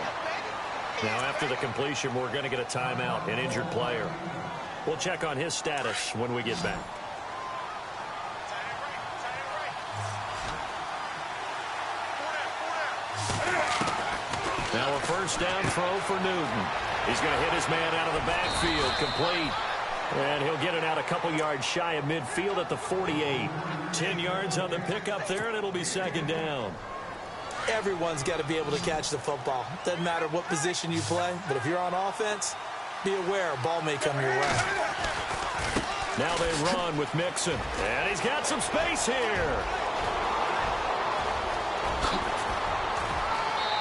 Now, after the completion, we're going to get a timeout, an injured player. We'll check on his status when we get back. Now a first down throw for Newton. He's going to hit his man out of the backfield, complete. And he'll get it out a couple yards shy of midfield at the 48. 10 yards on the pickup there, and it'll be 2nd down.
Everyone's got to be able to catch the football. Doesn't matter what position you play, but if you're on offense, be aware a ball may come your way.
Now they run with Mixon. And he's got some space here.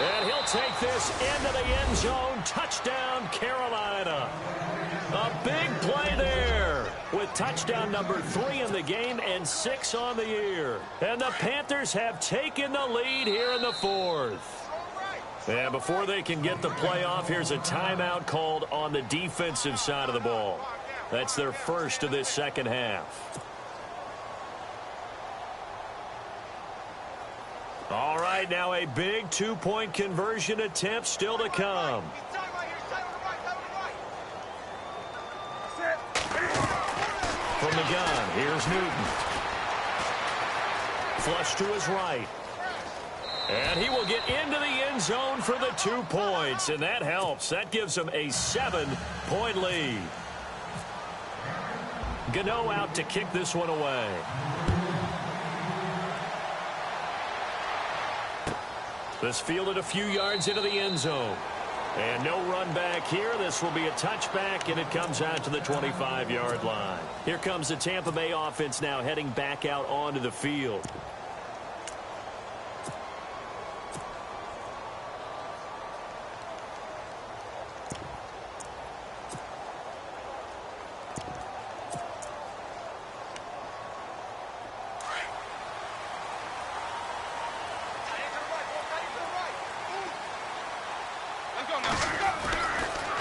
And he'll take this into the end zone. Touchdown, Carolina. A big play there with touchdown number 3 in the game and 6 on the year. And the Panthers have taken the lead here in the 4th. And before they can get the play off, here's a timeout called on the defensive side of the ball. That's their first of this second half. All right, now a big 2-point conversion attempt still to come. From the gun, here's Newton. Flush to his right. And he will get into the end zone for the 2 points, and that helps. That gives them a 7-point lead. Gano out to kick this one away. This fielded a few yards into the end zone. And no run back here. This will be a touchback, and it comes out to the 25-yard line. Here comes the Tampa Bay offense now heading back out onto the field.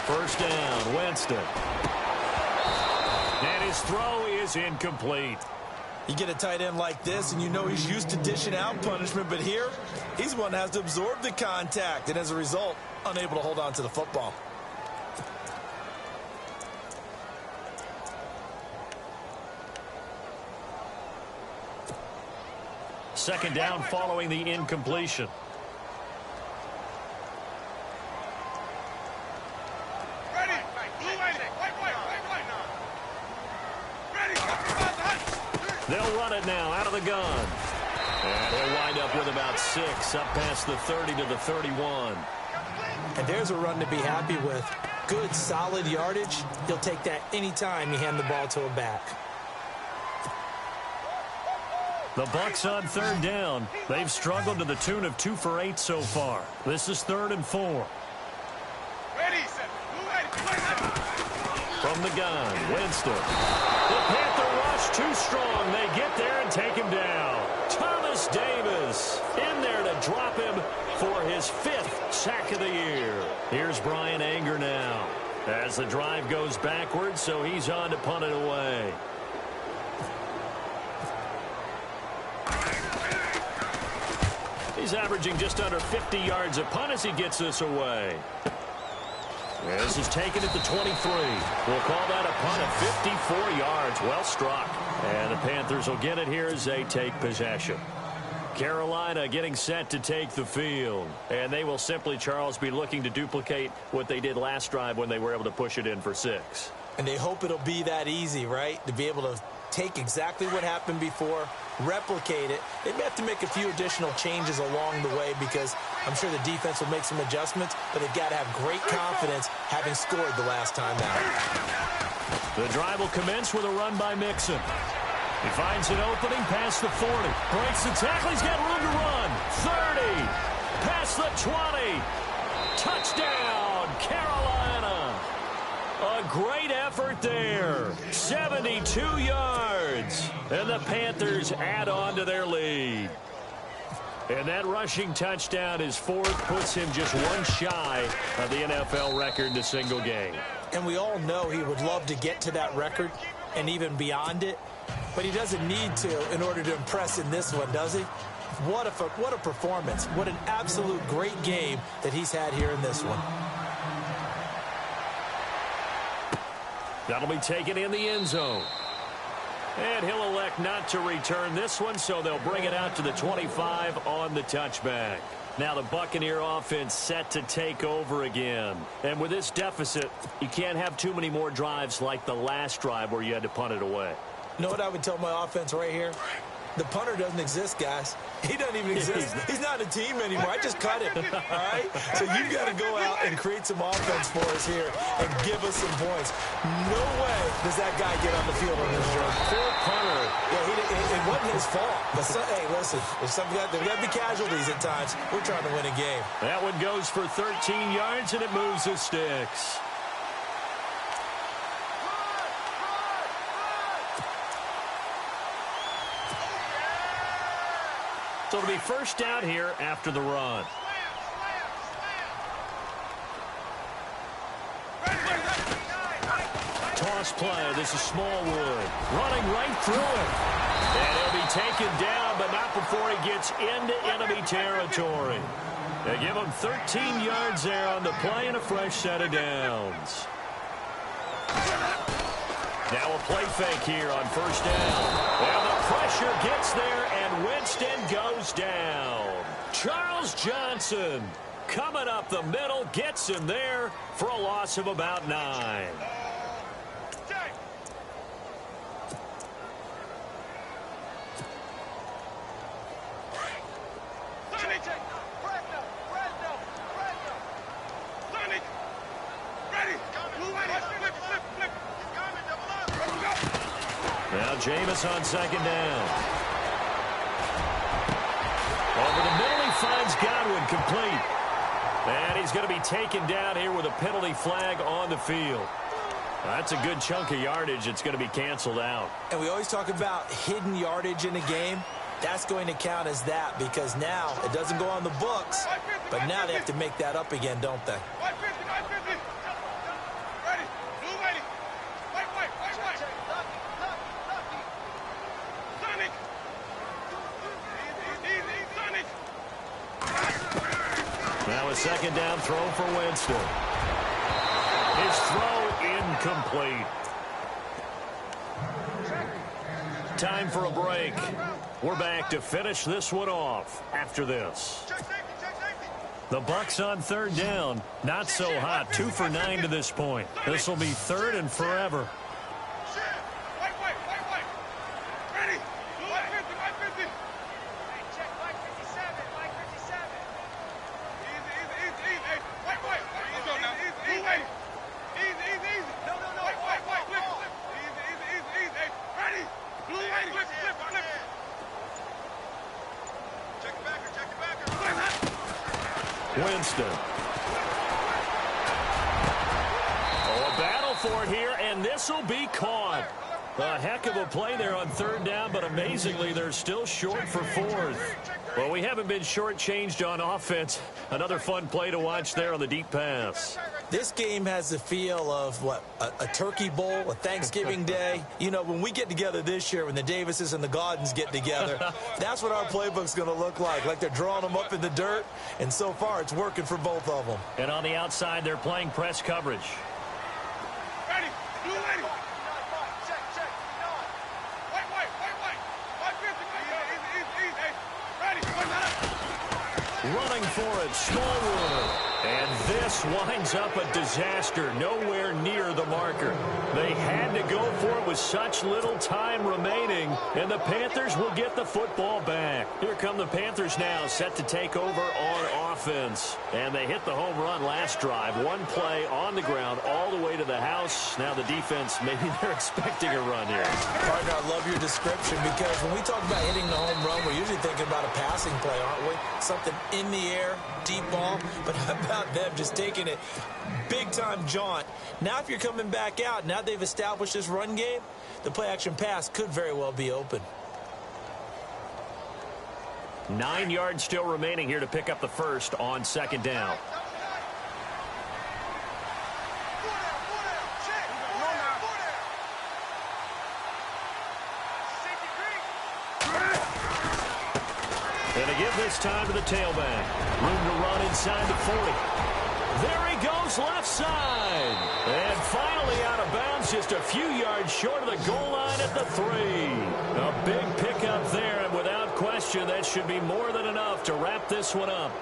First down, Winston. And his throw is incomplete.
You get a tight end like this, and you know he's used to dishing out punishment, but here, he's one that has to absorb the contact, and as a result, unable to hold on to the football.
Second down following the incompletion. They'll run it now out of the gun. And they'll wind up with about 6 up past the 30 to the 31.
And there's a run to be happy with. Good, solid yardage. He'll take that anytime you hand the ball to a back.
The Bucs on third down. They've struggled to the tune of 2 for 8 so far. This is 3rd and 4. From the gun, Winston. The Panther rush too strong. They get there and take him down. Thomas Davis in there to drop him for his 5th sack of the year. Here's Brian Anger now as the drive goes backwards, so he's on to punt it away. He's averaging just under 50 yards a punt as he gets this away. This is taken at the 23. We'll call that a punt of 54 yards. Well struck. And the Panthers will get it here as they take possession. Carolina getting set to take the field. And they will simply, Charles, be looking to duplicate what they did last drive when they were able to push it in for 6.
And they hope it'll be that easy, right? To be able to take exactly what happened before, replicate it. They may have to make a few additional changes along the way because I'm sure the defense will make some adjustments, but they've got to have great confidence having scored the last time out.
The drive will commence with a run by Mixon. He finds an opening past the 40. Breaks the tackle. He's got room to run. 30. Past the 20. Touchdown, Carolina. A great effort there. 72 yards. And the Panthers add on to their lead. And that rushing touchdown is 4th, puts him just 1 shy of the NFL record in a single game.
And we all know he would love to get to that record and even beyond it, but he doesn't need to in order to impress in this one, does he? What a performance. What an absolute great game that he's had here in this one.
That'll be taken in the end zone. And he'll elect not to return this one, so they'll bring it out to the 25 on the touchback. Now the Buccaneer offense set to take over again. And with this deficit, you can't have too many more drives like the last drive where you had to punt it away.
You know what I would tell my offense right here? The punter doesn't exist, guys. He doesn't even exist. He's not a team anymore. I just cut him, all right? So you've got to go out and create some offense for us here and give us some points. No way does that guy get on the field on this drive.
Poor punter.
Yeah, it wasn't his fault. But hey, listen, there's got to be casualties at times. We're trying to win a game.
That one goes for 13 yards, and it moves the sticks. So it'll be first down here after the run. Toss play. This is Smallwood. Running right through it. And he'll be taken down, but not before he gets into enemy territory. They give him 13 yards there on the play and a fresh set of downs. Now a play fake here on first down. And the pressure gets there, and Winston goes down. Charles Johnson coming up the middle, gets him there for a loss of about 9. Now Jameis on second down. Over the middle, he finds Godwin, complete. And he's going to be taken down here with a penalty flag on the field. That's a good chunk of yardage. It's going to be canceled out.
And we always talk about hidden yardage in a game. That's going to count as that because now it doesn't go on the books, but now they have to make that up again, don't they?
Now a second down throw for Winston. His throw incomplete. Time for a break. We're back to finish this one off after this. The Bucs on third down. Not so hot. 2 for 9 to this point. This will be third and forever. Winston. Oh, a battle for it here, and this will be caught. A heck of a play there on third down, but amazingly, they're still short for fourth. Well, we haven't been shortchanged on offense. Another fun play to watch there on the deep pass.
This game has the feel of, what, a turkey bowl, a Thanksgiving day. You know, when we get together this year, when the Davises and the Gaudens get together, that's what our playbook's going to look like they're drawing them up in the dirt, and so far it's working for both of them.
And on the outside, they're playing press coverage.
Ready, blue ready.
Running for it, Smallwood. And this winds up a disaster, nowhere near the marker. They had to go for it with such little time remaining, and the Panthers will get the football back. Here come the Panthers now, set to take over on offense. And they hit the home run last drive. One play on the ground all the way to the house. Now the defense, maybe they're expecting a run here.
Partner, I love your description because when we talk about hitting the home run, we're usually thinking about a passing play, aren't we? Something in the air, deep ball, but how about them just taking it big-time jaunt? Now if you're coming back out, now they've established this run game, the play-action pass could very well be open.
9 yards still remaining here to pick up the first on second down. And to give this time to the tailback. Room to run inside the 40. There he goes left side. And finally out of bounds, just a few yards short of the goal line at the 3. A big pickup there, and without question, that should be more than enough to wrap this one up.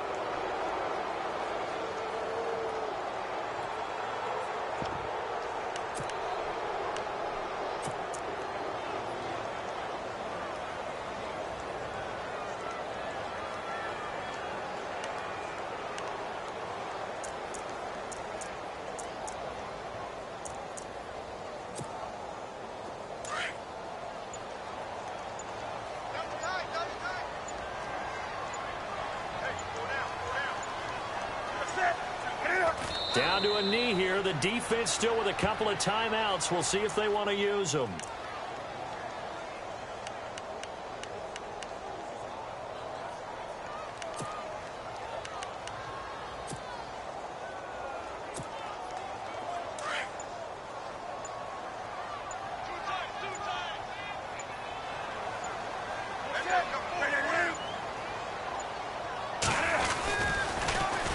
Down to a knee here. The defense still with a couple of timeouts. We'll see if they want to use them.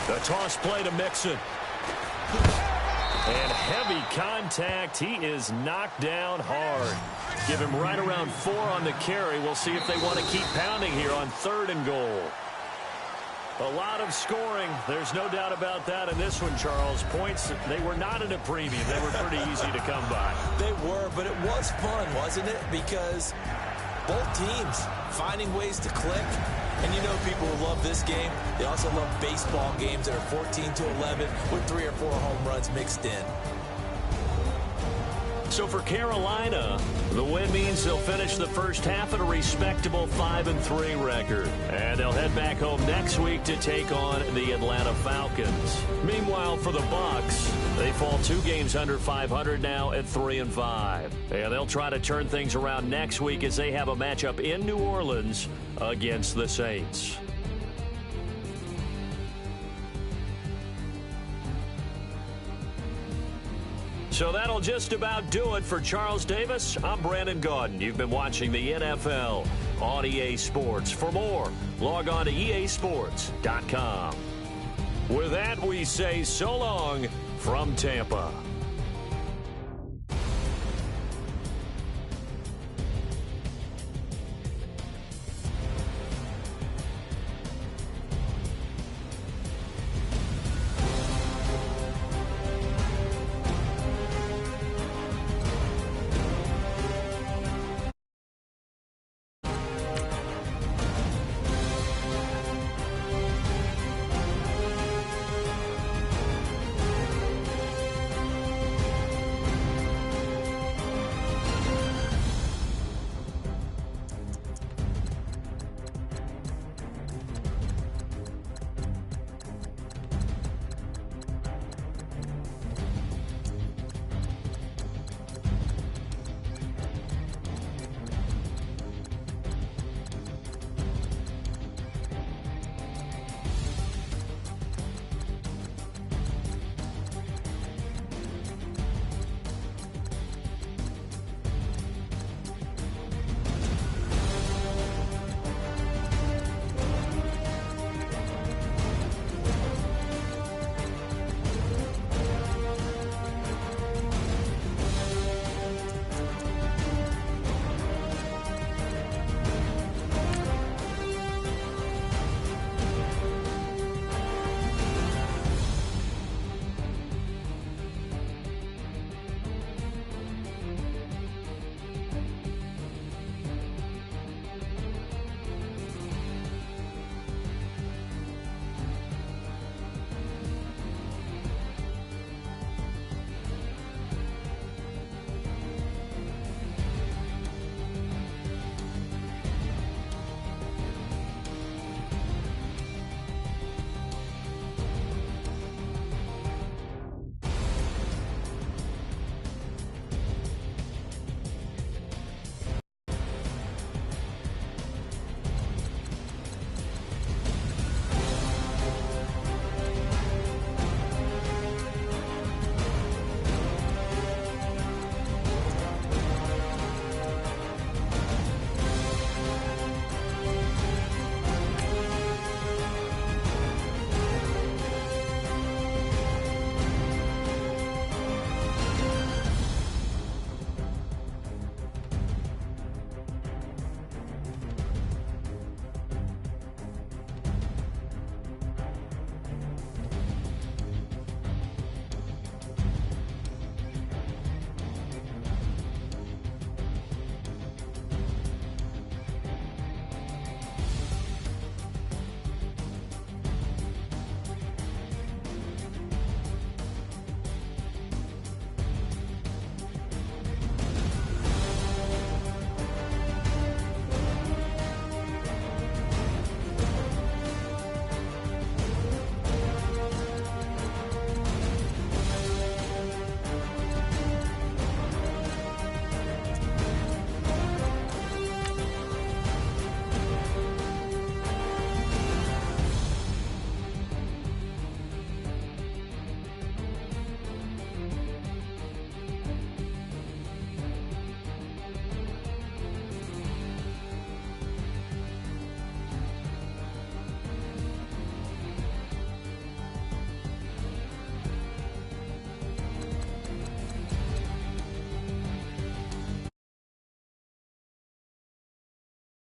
The toss play to Mixon. And heavy contact. He is knocked down hard. Give him right around 4 on the carry. We'll see if they want to keep pounding here on 3rd and goal. A lot of scoring. There's no doubt about that in this one, Charles. Points, they were not at a premium. They were pretty easy to come by.
They were, but it was fun, wasn't it? Because both teams finding ways to click. And you know people who love this game, they also love baseball games that are 14-11 with 3 or 4 home runs mixed in.
So for Carolina, the win means they'll finish the first half at a respectable 5-3 record. And they'll head back home next week to take on the Atlanta Falcons. Meanwhile, for the Bucs, they fall 2 games under 500 now at 3-5. And they'll try to turn things around next week as they have a matchup in New Orleans against the Saints. So that'll just about do it for Charles Davis. I'm Brandon Gaudin. You've been watching the NFL on EA Sports. For more, log on to easports.com. With that, we say so long from Tampa.